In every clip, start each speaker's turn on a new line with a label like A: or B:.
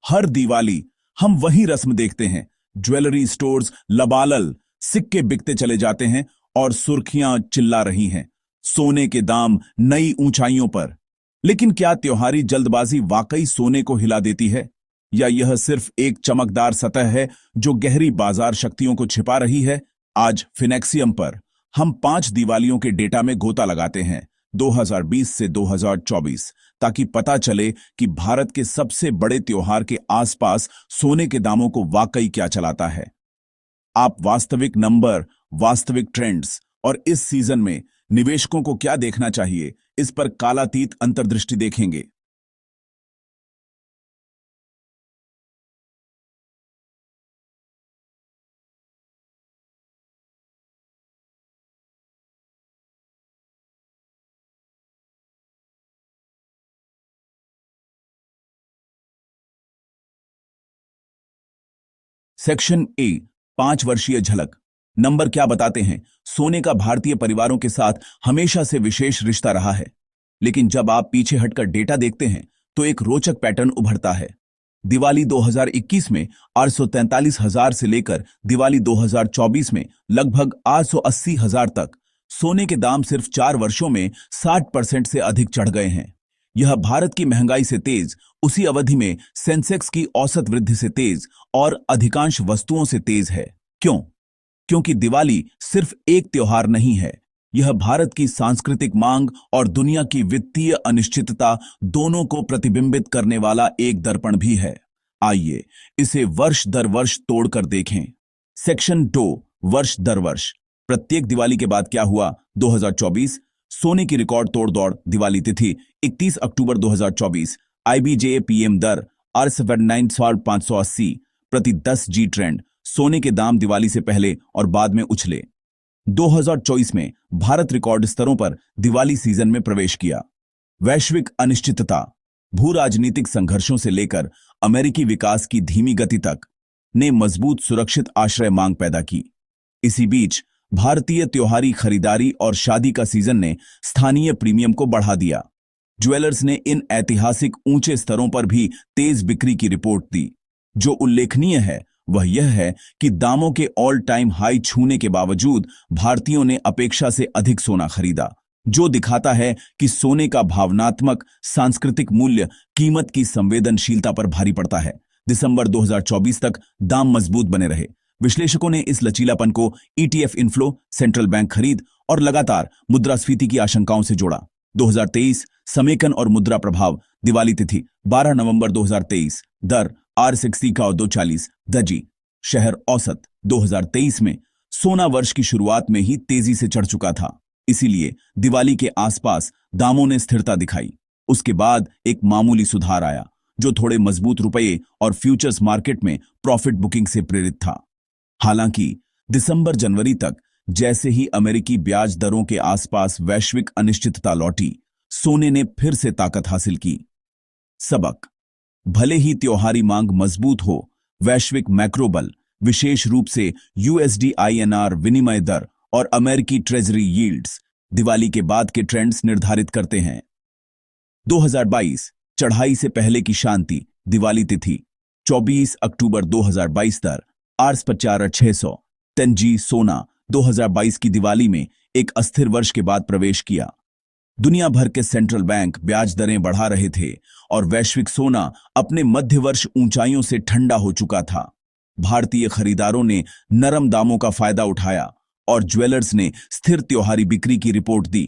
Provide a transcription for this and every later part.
A: हर दिवाली हम वही रस्म देखते हैं। ज्वेलरी स्टोर्स लबालल, सिक्के बिकते चले जाते हैं और सुर्खियां चिल्ला रही हैं, सोने के दाम नई ऊंचाइयों पर। लेकिन क्या त्योहारी जल्दबाजी वाकई सोने को हिला देती है, या यह सिर्फ एक चमकदार सतह है जो गहरी बाजार शक्तियों को छिपा रही है? आज फिनेक्सियम पर हम 5 दिवालियों के डेटा में गोता लगाते हैं, 2020 से 2024, ताकि पता चले कि भारत के सबसे बड़े त्योहार के आसपास सोने के दामों को वाकई क्या चलाता है। आप वास्तविक नंबर, वास्तविक ट्रेंड्स और इस सीजन में निवेशकों को क्या देखना चाहिए, इस पर कालातीत अंतर्दृष्टि देखेंगे। सेक्शन ए, 5 वर्षीय झलक। नंबर क्या बताते हैं? सोने का भारतीय परिवारों के साथ हमेशा से विशेष रिश्ता रहा है, लेकिन जब आप पीछे हटकर डेटा देखते हैं तो एक रोचक पैटर्न उभरता है। दिवाली 2021 में 843,000 से लेकर दिवाली 2024 में लगभग 880,000 तक सोने के दाम सिर्फ 4 वर्षों में 60% से अधिक चढ़ गए हैं। यह भारत की महंगाई से तेज, उसी अवधि में सेंसेक्स की औसत वृद्धि से तेज और अधिकांश वस्तुओं से तेज है। क्यों? क्योंकि दिवाली सिर्फ एक त्योहार नहीं है, यह भारत की सांस्कृतिक मांग और दुनिया की वित्तीय अनिश्चितता दोनों को प्रतिबिंबित करने वाला एक दर्पण भी है। आइए इसे वर्ष दर वर्ष तोड़कर देखें। सेक्शन 2, वर्ष दर वर्ष। प्रत्येक दिवाली के बाद क्या हुआ? 2024 सोने की रिकॉर्ड तोड़ दौड़। दिवाली तिथि 31 अक्टूबर 2024। IBJPM दर $580 प्रति 10 जी ट्रेंड। सोने के दाम दिवाली से पहले और बाद में उछले। 2024 में भारत रिकॉर्ड स्तरों पर दिवाली सीजन में प्रवेश किया। वैश्विक अनिश्चितता, भू राजनीतिक संघर्षों से लेकर अमेरिकी विकास की धीमी गति तक ने मजबूत सुरक्षित आश्रय मांग पैदा की। इसी बीच भारतीय त्योहारी खरीदारी और शादी का सीजन ने स्थानीय प्रीमियम को बढ़ा दिया। ज्वेलर्स ने इन ऐतिहासिक ऊंचे स्तरों पर भी तेज बिक्री की रिपोर्ट दी। जो उल्लेखनीय है वह यह है कि दामों के ऑल टाइम हाई छूने के बावजूद भारतीयों ने अपेक्षा से अधिक सोना खरीदा, जो दिखाता है कि सोने का भावनात्मक सांस्कृतिक मूल्य कीमत की संवेदनशीलता पर भारी पड़ता है। दिसंबर 2024 तक दाम मजबूत बने रहे। विश्लेषकों ने इस लचीलापन को ETF इनफ्लो, सेंट्रल बैंक खरीद और लगातार मुद्रास्फीति की आशंकाओं से जोड़ा। 2023 समेकन और मुद्रा प्रभाव। दिवाली तिथि 12 नवंबर 2023। दर R60 का 240 दजी। शहर औसत। 2023 में सोना वर्ष की शुरुआत में ही तेजी से चढ़ चुका था, इसीलिए दिवाली के आसपास दामों ने स्थिरता दिखाई। उसके बाद एक मामूली सुधार आया, जो थोड़े मजबूत रुपये और फ्यूचर्स मार्केट में प्रॉफिट बुकिंग से प्रेरित था। हालांकि दिसंबर जनवरी तक जैसे ही अमेरिकी ब्याज दरों के आसपास वैश्विक अनिश्चितता लौटी, सोने ने फिर से ताकत हासिल की। सबक: भले ही त्योहारी मांग मजबूत हो, वैश्विक मैक्रो बल, विशेष रूप से USD INR विनिमय दर और अमेरिकी ट्रेजरी यील्ड्स दिवाली के बाद के ट्रेंड्स निर्धारित करते हैं। 2022 चढ़ाई से पहले की शांति। दिवाली तिथि 24 अक्टूबर 2022। दर $5,600 10G। सोना 2022 की दिवाली में एक अस्थिर वर्ष के बाद प्रवेश किया। दुनिया भर के सेंट्रल बैंक ब्याज दरें बढ़ा रहे थे और वैश्विक सोना अपने मध्य वर्ष ऊंचाइयों से ठंडा हो चुका था। भारतीय खरीदारों ने नरम दामों का फायदा उठाया और ज्वेलर्स ने स्थिर त्योहारी बिक्री की रिपोर्ट दी।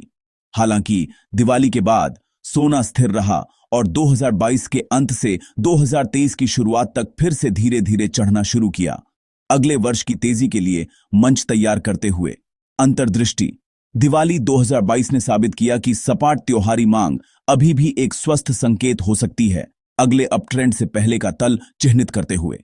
A: हालांकि दिवाली के बाद सोना स्थिर रहा और 2022 के अंत से 2023 की शुरुआत तक फिर से धीरे धीरे चढ़ना शुरू किया, अगले वर्ष की तेजी के लिए मंच तैयार करते हुए। अंतर्दृष्टि: दिवाली 2022 ने साबित किया कि सपाट त्योहारी मांग अभी भी एक स्वस्थ संकेत हो सकती है, अगले अपट्रेंड से पहले का तल चिह्नित करते हुए।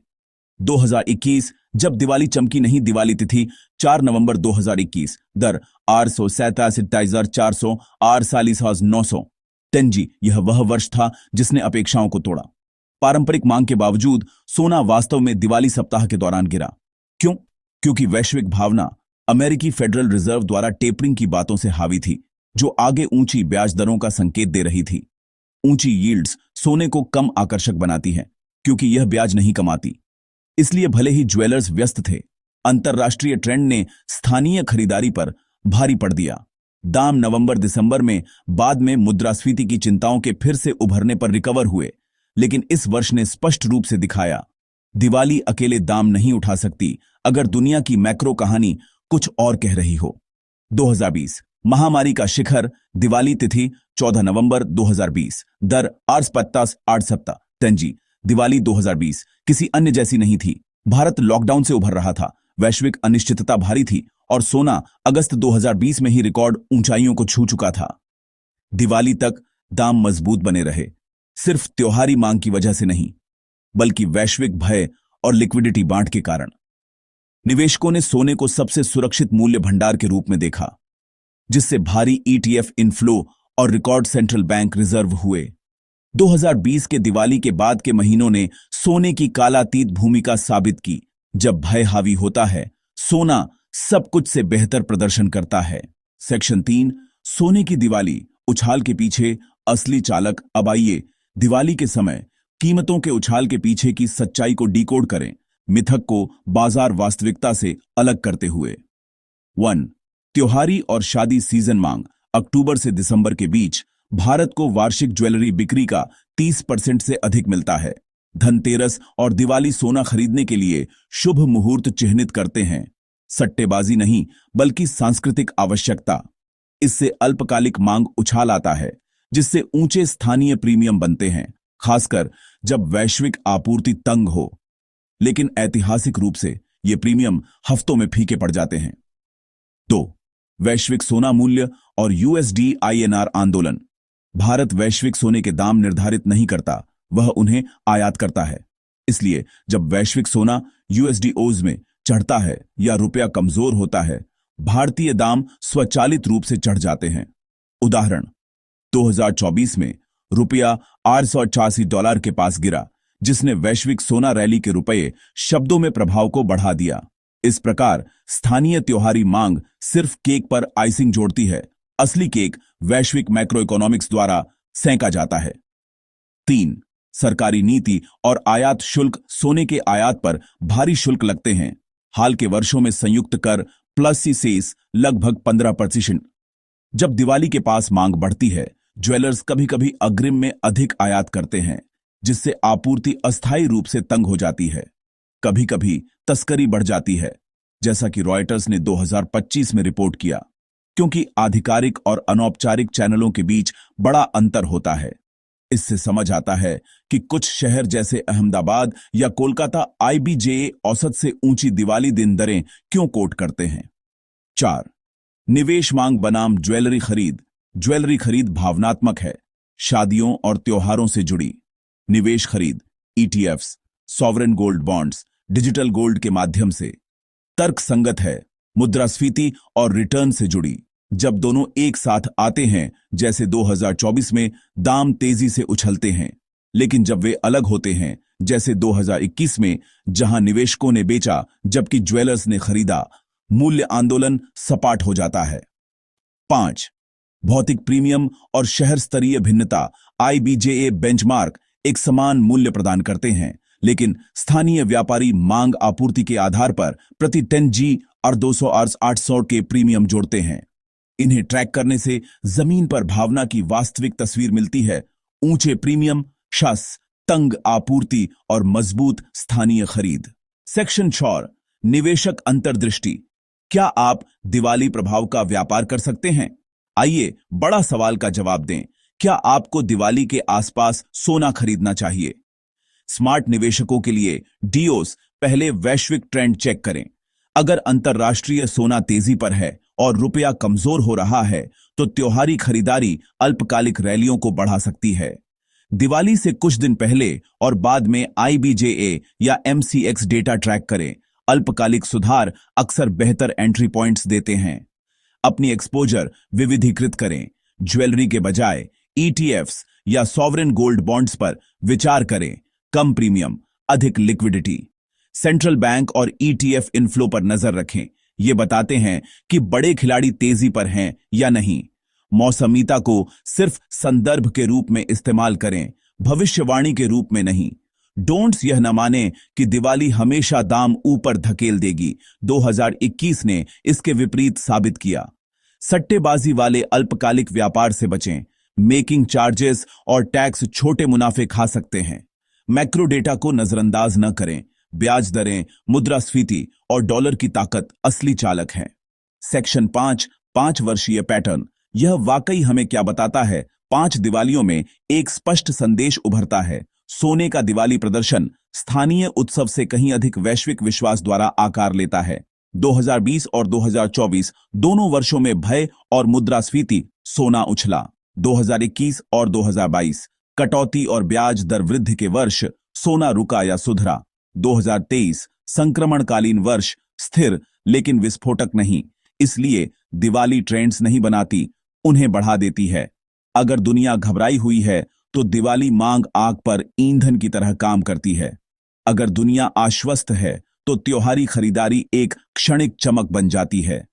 A: 2021 जब दिवाली चमकी नहीं। दिवाली तिथि 4 नवंबर 2021। दर $887,400 $40,900 10G। यह वह वर्ष था जिसने अपेक्षाओं को तोड़ा। पारंपरिक मांग के बावजूद सोना वास्तव में दिवाली सप्ताह के दौरान गिरा। क्यों? क्योंकि वैश्विक भावना अमेरिकी फेडरल रिजर्व द्वारा टेपरिंग की बातों से हावी थी, जो आगे ऊंची ब्याज दरों का संकेत दे रही थी। ऊंची यील्ड्स सोने को कम आकर्षक बनाती हैं, क्योंकि यह ब्याज नहीं कमाती। इसलिए भले ही ज्वेलर्स व्यस्त थे, अंतरराष्ट्रीय ट्रेंड ने स्थानीय खरीदारी पर भारी पड़ दिया। दाम नवंबर दिसंबर में बाद में मुद्रास्फीति की चिंताओं के फिर से उभरने पर रिकवर हुए, लेकिन इस वर्ष ने स्पष्ट रूप से दिखाया, दिवाली अकेले दाम नहीं उठा सकती अगर दुनिया की मैक्रो कहानी कुछ और कह रही हो। 2020 महामारी का शिखर, दिवाली तिथि 14 नवंबर 2020, दर 8 सप्ताह तंजी। दिवाली 2020 किसी अन्य जैसी नहीं थी। भारत लॉकडाउन से उभर रहा था, वैश्विक अनिश्चितता भारी थी और सोना अगस्त 2020 में ही रिकॉर्ड ऊंचाइयों को छू चुका था। दिवाली तक दाम मजबूत बने रहे, सिर्फ त्योहारी मांग की वजह से नहीं, बल्कि वैश्विक भय और लिक्विडिटी बांट के कारण। निवेशकों ने सोने को सबसे सुरक्षित मूल्य भंडार के रूप में देखा, जिससे भारी ईटीएफ इनफ्लो और रिकॉर्ड सेंट्रल बैंक रिजर्व हुए। 2020 के दिवाली के बाद के महीनों ने सोने की कालातीत भूमिका साबित की। जब भय हावी होता है, सोना सब कुछ से बेहतर प्रदर्शन करता है। सेक्शन 3, सोने की दिवाली, उछाल के पीछे असली चालक। अब आइए दिवाली के समय कीमतों के उछाल के पीछे की सच्चाई को डिकोड करें, मिथक को बाजार वास्तविकता से अलग करते हुए। 1. त्योहारी और शादी सीजन मांग। अक्टूबर से दिसंबर के बीच भारत को वार्षिक ज्वेलरी बिक्री का 30% से अधिक मिलता है। धनतेरस और दिवाली सोना खरीदने के लिए शुभ मुहूर्त चिह्नित करते हैं। सट्टेबाजी नहीं, बल्कि सांस्कृतिक आवश्यकता। इससे अल्पकालिक मांग उछाल आता है, जिससे ऊंचे स्थानीय प्रीमियम बनते हैं, खासकर जब वैश्विक आपूर्ति तंग हो। लेकिन ऐतिहासिक रूप से ये प्रीमियम हफ्तों में फीके पड़ जाते हैं। 2. वैश्विक सोना मूल्य और यूएसडी आईएनआर आंदोलन। भारत वैश्विक सोने के दाम निर्धारित नहीं करता, वह उन्हें आयात करता है। इसलिए जब वैश्विक सोना यूएसडीओज में चढ़ता है या रुपया कमजोर होता है, भारतीय दाम स्वचालित रूप से चढ़ जाते हैं। उदाहरण, 2024 में रुपया $886 के पास गिरा, जिसने वैश्विक सोना रैली के रुपये शब्दों में प्रभाव को बढ़ा दिया। इस प्रकार स्थानीय त्योहारी मांग सिर्फ केक पर आइसिंग जोड़ती है, असली केक वैश्विक मैक्रो इकोनॉमिक्स द्वारा सेंका जाता है। 3. सरकारी नीति और आयात शुल्क। सोने के आयात पर भारी शुल्क लगते हैं। हाल के वर्षों में संयुक्त कर प्लस सीसेस लगभग 15%। जब दिवाली के पास मांग बढ़ती है, ज्वेलर्स कभी कभी अग्रिम में अधिक आयात करते हैं, जिससे आपूर्ति अस्थायी रूप से तंग हो जाती है। कभी कभी तस्करी बढ़ जाती है, जैसा कि रॉयटर्स ने 2025 में रिपोर्ट किया, क्योंकि आधिकारिक और अनौपचारिक चैनलों के बीच बड़ा अंतर होता है। इससे समझ आता है कि कुछ शहर जैसे अहमदाबाद या कोलकाता आईबीजेए औसत से ऊंची दिवाली दिन दरें क्यों कोट करते हैं। 4. निवेश मांग बनाम ज्वेलरी खरीद। ज्वेलरी खरीद भावनात्मक है, शादियों और त्योहारों से जुड़ी। निवेश खरीद ETFs, sovereign gold bonds, digital gold के माध्यम से तर्क संगत है, मुद्रास्फीति और रिटर्न से जुड़ी। जब दोनों एक साथ आते हैं, जैसे 2024 में, दाम तेजी से उछलते हैं। लेकिन जब वे अलग होते हैं, जैसे 2021 में, जहां निवेशकों ने बेचा जबकि ज्वेलर्स ने खरीदा, मूल्य आंदोलन सपाट हो जाता है। 5. भौतिक प्रीमियम और शहर स्तरीय भिन्नता। आईबीजेए बेंचमार्क एक समान मूल्य प्रदान करते हैं, लेकिन स्थानीय व्यापारी मांग आपूर्ति के आधार पर प्रति 10 जी और 200 और 800 के प्रीमियम जोड़ते हैं। इन्हें ट्रैक करने से जमीन पर भावना की वास्तविक तस्वीर मिलती है। ऊंचे प्रीमियम, शस, तंग आपूर्ति और मजबूत स्थानीय खरीद। सेक्शन 4, निवेशक अंतर्दृष्टि। क्या आप दिवाली प्रभाव का व्यापार कर सकते हैं? आइए बड़ा सवाल का जवाब दें। क्या आपको दिवाली के आसपास सोना खरीदना चाहिए? स्मार्ट निवेशकों के लिए डीओस। पहले वैश्विक ट्रेंड चेक करें। अगर अंतरराष्ट्रीय सोना तेजी पर है और रुपया कमजोर हो रहा है, तो त्योहारी खरीदारी अल्पकालिक रैलियों को बढ़ा सकती है। दिवाली से कुछ दिन पहले और बाद में आईबीजेए या एमसीएक्स डेटा ट्रैक करें। अल्पकालिक सुधार अक्सर बेहतर एंट्री पॉइंट्स देते हैं। अपनी एक्सपोजर विविधीकृत करें। ज्वेलरी के बजाय ईटीएफ्स या सॉवरेन गोल्ड बॉन्ड्स पर विचार करें। कम प्रीमियम, अधिक लिक्विडिटी। सेंट्रल बैंक और ईटीएफ इनफ्लो पर नजर रखें। ये बताते हैं कि बड़े खिलाड़ी तेजी पर हैं या नहीं। मौसमीता को सिर्फ संदर्भ के रूप में इस्तेमाल करें, भविष्यवाणी के रूप में नहीं। डोंट्स यह न माने कि दिवाली हमेशा दाम ऊपर धकेल देगी। 2021 ने इसके विपरीत साबित किया। सट्टेबाजी वाले अल्पकालिक व्यापार से बचें। मेकिंग चार्जेस और टैक्स छोटे मुनाफे खा सकते हैं। मैक्रो डेटा को नजरअंदाज न करें। ब्याज दरें, मुद्रास्फीति और डॉलर की ताकत असली चालक हैं। सेक्शन 5, 5 वर्षीय पैटर्न। यह वाकई हमें क्या बताता है? 5 दिवालियों में एक स्पष्ट संदेश उभरता है। सोने का दिवाली प्रदर्शन स्थानीय उत्सव से कहीं अधिक वैश्विक विश्वास द्वारा आकार लेता है। 2020 और 2024 दोनों वर्षों में भय और मुद्रास्फीति सोना उछला। 2021 और 2022 कटौती और ब्याज दर वृद्धि के वर्ष, सोना रुका या सुधरा। 2023 संक्रमणकालीन वर्ष, स्थिर लेकिन विस्फोटक नहीं। इसलिए दिवाली ट्रेंड्स नहीं बनाती, उन्हें बढ़ा देती है। अगर दुनिया घबराई हुई है तो दिवाली मांग आग पर ईंधन की तरह काम करती है। अगर दुनिया आश्वस्त है तो त्योहारी खरीदारी एक क्षणिक चमक बन जाती है।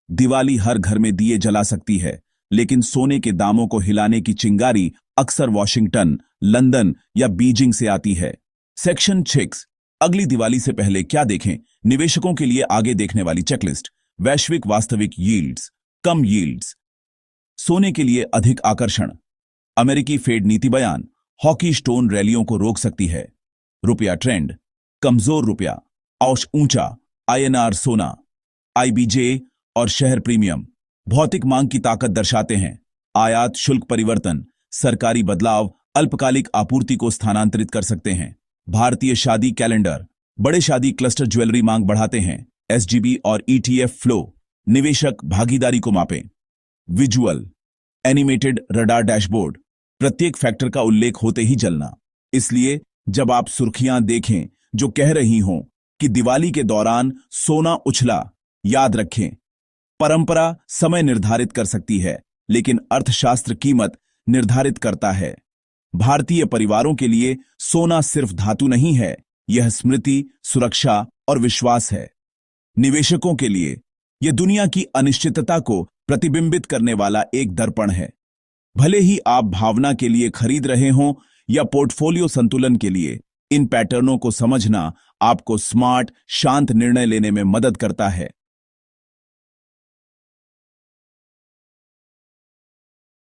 A: दिवाली हर घर में दिए जला सकती है, लेकिन सोने के दामों को हिलाने की चिंगारी अक्सर वॉशिंगटन, लंदन या बीजिंग से आती है। सेक्शन 6, अगली दिवाली से पहले क्या देखें? निवेशकों के लिए आगे देखने वाली चेकलिस्ट। वैश्विक वास्तविक यील्ड्स, कम यील्ड्स, सोने के लिए अधिक आकर्षण। अमेरिकी फेड नीति बयान, हॉकी स्टोन रैलियों को रोक सकती है। रुपया ट्रेंड, कमजोर रुपया, औश ऊंचा, आईएनआर सोना, आईबीजे और शहर प्रीमियम भौतिक मांग की ताकत दर्शाते हैं। आयात शुल्क परिवर्तन, सरकारी बदलाव अल्पकालिक आपूर्ति को स्थानांतरित कर सकते हैं। भारतीय शादी कैलेंडर, बड़े शादी क्लस्टर ज्वेलरी मांग बढ़ाते हैं। एसजीबी और ईटीएफ फ्लो, निवेशक भागीदारी को मापें। विजुअल एनिमेटेड रडार डैशबोर्ड, प्रत्येक फैक्टर का उल्लेख होते ही जलना। इसलिए जब आप सुर्खियां देखें जो कह रही हों कि दिवाली के दौरान सोना उछला, याद रखें, परंपरा समय निर्धारित कर सकती है, लेकिन अर्थशास्त्र कीमत निर्धारित करता है। भारतीय परिवारों के लिए सोना सिर्फ धातु नहीं है, यह स्मृति, सुरक्षा और विश्वास है। निवेशकों के लिए यह दुनिया की अनिश्चितता को प्रतिबिंबित करने वाला एक दर्पण है। भले ही आप भावना के लिए खरीद रहे हों या पोर्टफोलियो संतुलन के लिए, इन पैटर्नों को समझना आपको स्मार्ट, शांत निर्णय लेने में मदद करता है।